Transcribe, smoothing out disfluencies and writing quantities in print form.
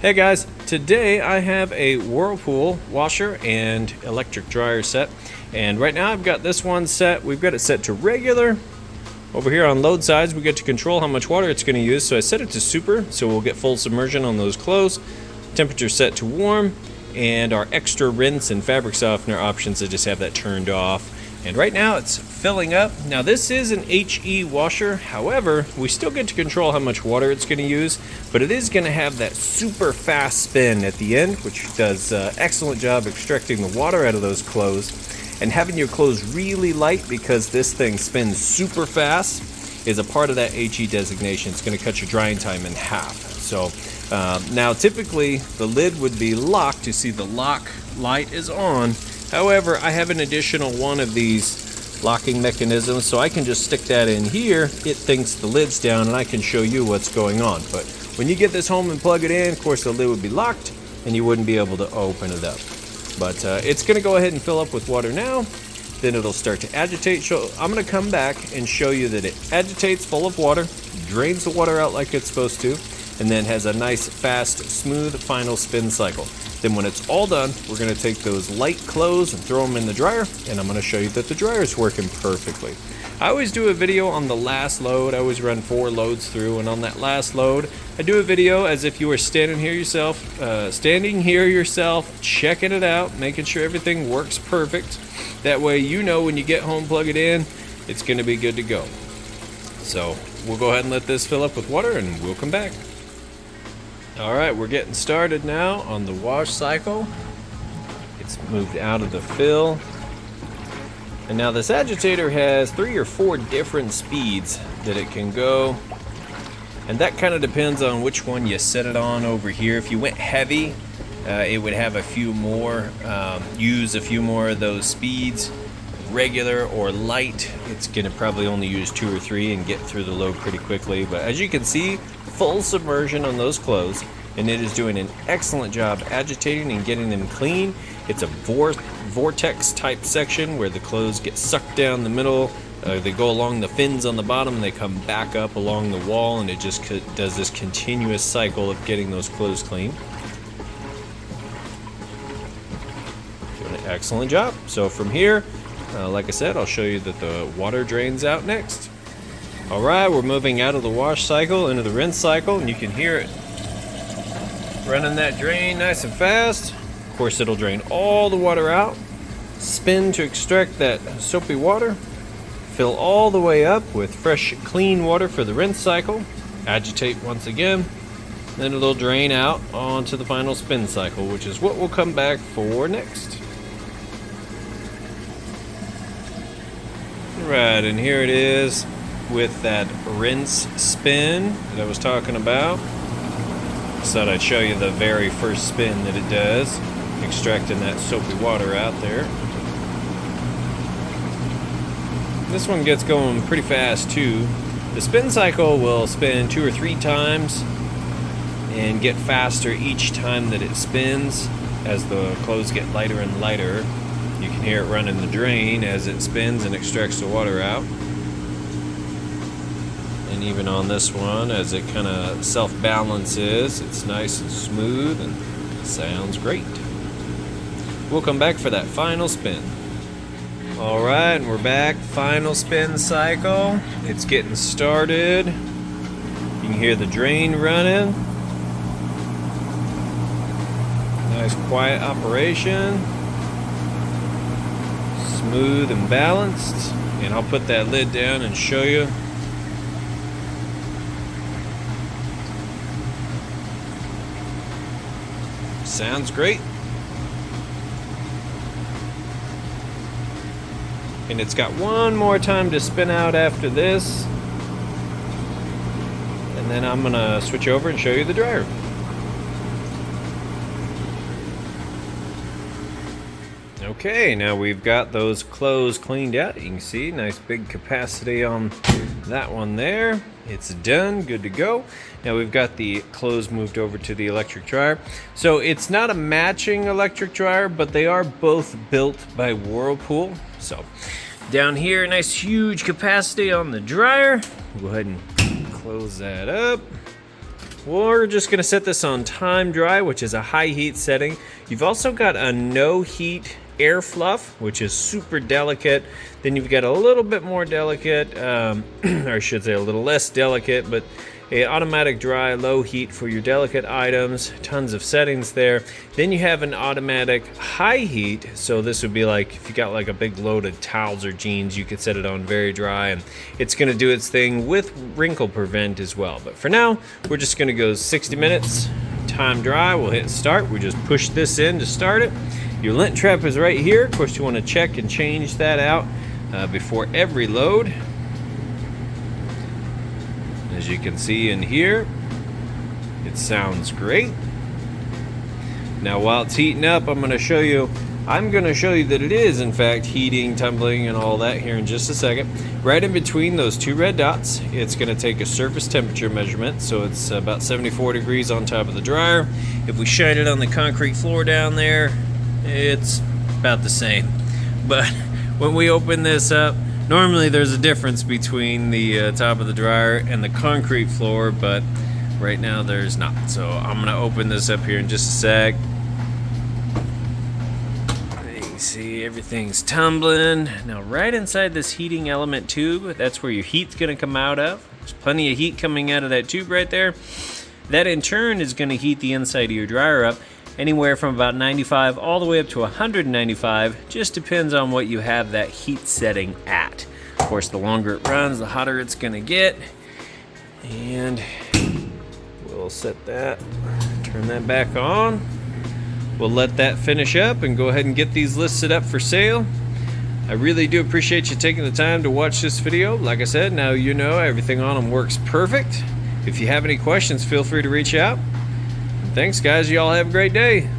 Hey guys, today I have a Whirlpool washer and electric dryer set, and right now I've got this one set. We've got it set to regular. Over here on load sides we get to control how much water it's going to use, so I set it to super so we'll get full submersion on those clothes. Temperature set to warm, and our extra rinse and fabric softener options, I just have that turned off. And right now it's filling up. Now this is an HE washer, however, we still get to control how much water it's going to use, but it is going to have that super fast spin at the end, which does an excellent job extracting the water out of those clothes. And having your clothes really light, because this thing spins super fast, is a part of that HE designation. It's going to cut your drying time in half. So now typically the lid would be locked. You see the lock light is on. However, I have an additional one of these locking mechanisms, so I can just stick that in here. It thinks the lid's down, and I can show you what's going on. But when you get this home and plug it in, of course the lid would be locked, and you wouldn't be able to open it up. But it's going to go ahead and fill up with water now. Then it'll start to agitate. So I'm going to come back and show you that it agitates full of water, drains the water out like it's supposed to, and then has a nice, fast, smooth final spin cycle. Then when it's all done, we're going to take those light clothes and throw them in the dryer, and I'm going to show you that the dryer is working perfectly. I always do a video on the last load. I always run 4 loads through, and on that last load, I do a video as if you were standing here yourself, checking it out, making sure everything works perfect. That way you know when you get home, plug it in, it's going to be good to go. So we'll go ahead and let this fill up with water, and we'll come back. Alright, we're getting started now on the wash cycle. It's moved out of the fill. And now this agitator has 3 or 4 different speeds that it can go. And that kind of depends on which one you set it on over here. If you went heavy, it would have a few more, use a few more of those speeds. Regular or light, it's going to probably only use 2 or 3 and get through the load pretty quickly. But as you can see, full submersion on those clothes, and it is doing an excellent job agitating and getting them clean. It's a vortex type section where the clothes get sucked down the middle. They go along the fins on the bottom and they come back up along the wall, and it just does this continuous cycle of getting those clothes clean. Doing an excellent job. So from here, like I said, I'll show you that the water drains out next. Alright, we're moving out of the wash cycle into the rinse cycle, and you can hear it running that drain nice and fast. Of course, it'll drain all the water out, spin to extract that soapy water, fill all the way up with fresh, clean water for the rinse cycle, agitate once again, then it'll drain out onto the final spin cycle, which is what we'll come back for next. Right, and here it is with that rinse spin that I was talking about. Just thought I'd show you the very first spin that it does, extracting that soapy water out there. This one gets going pretty fast too. The spin cycle will spin 2 or 3 times and get faster each time that it spins as the clothes get lighter and lighter. You can hear it running the drain as it spins and extracts the water out. And even on this one, as it kind of self-balances, it's nice and smooth and sounds great. We'll come back for that final spin. Alright, and we're back. Final spin cycle. It's getting started. You can hear the drain running. Nice quiet operation. Smooth and balanced. And I'll put that lid down and show you. Sounds great. And it's got one more time to spin out after this. And then I'm gonna switch over and show you the dryer. Okay, now we've got those clothes cleaned out. You can see nice big capacity on that one there. It's done, good to go. Now we've got the clothes moved over to the electric dryer. So it's not a matching electric dryer, but they are both built by Whirlpool. So down here, nice huge capacity on the dryer. Go ahead and close that up. We're just going to set this on time dry, which is a high heat setting. You've also got a no heat air fluff, which is super delicate. Then you've got a little bit more delicate, or I should say a little less delicate, but a automatic dry low heat for your delicate items. Tons of settings there. Then you have an automatic high heat, so this would be like if you got like a big load of towels or jeans, you could set it on very dry, and it's going to do its thing with wrinkle prevent as well. But for now, we're just going to go 60 minutes time dry. We'll hit start. We just push this in to start it. Your lint trap is right here. Of course, you want to check and change that out before every load. As you can see in here, it sounds great. Now while it's heating up, I'm going to show you that it is in fact heating, tumbling, and all that here in just a second. Right in between those two red dots, it's going to take a surface temperature measurement, so it's about 74 degrees on top of the dryer. If we shine it on the concrete floor down there, it's about the same. But when we open this up, normally there's a difference between the top of the dryer and the concrete floor, but right now there's not. So I'm gonna open this up here in just a sec. You can see everything's tumbling. Now right inside this heating element tube, that's where your heat's gonna come out of. There's plenty of heat coming out of that tube right there. That in turn is gonna heat the inside of your dryer up anywhere from about 95 all the way up to 195. Just depends on what you have that heat setting at. Of course, the longer it runs, the hotter it's gonna get. And we'll set that, turn that back on. We'll let that finish up and go ahead and get these listed up for sale. I really do appreciate you taking the time to watch this video. Like I said, now you know everything on them works perfect. If you have any questions, feel free to reach out. Thanks, guys. You all have a great day.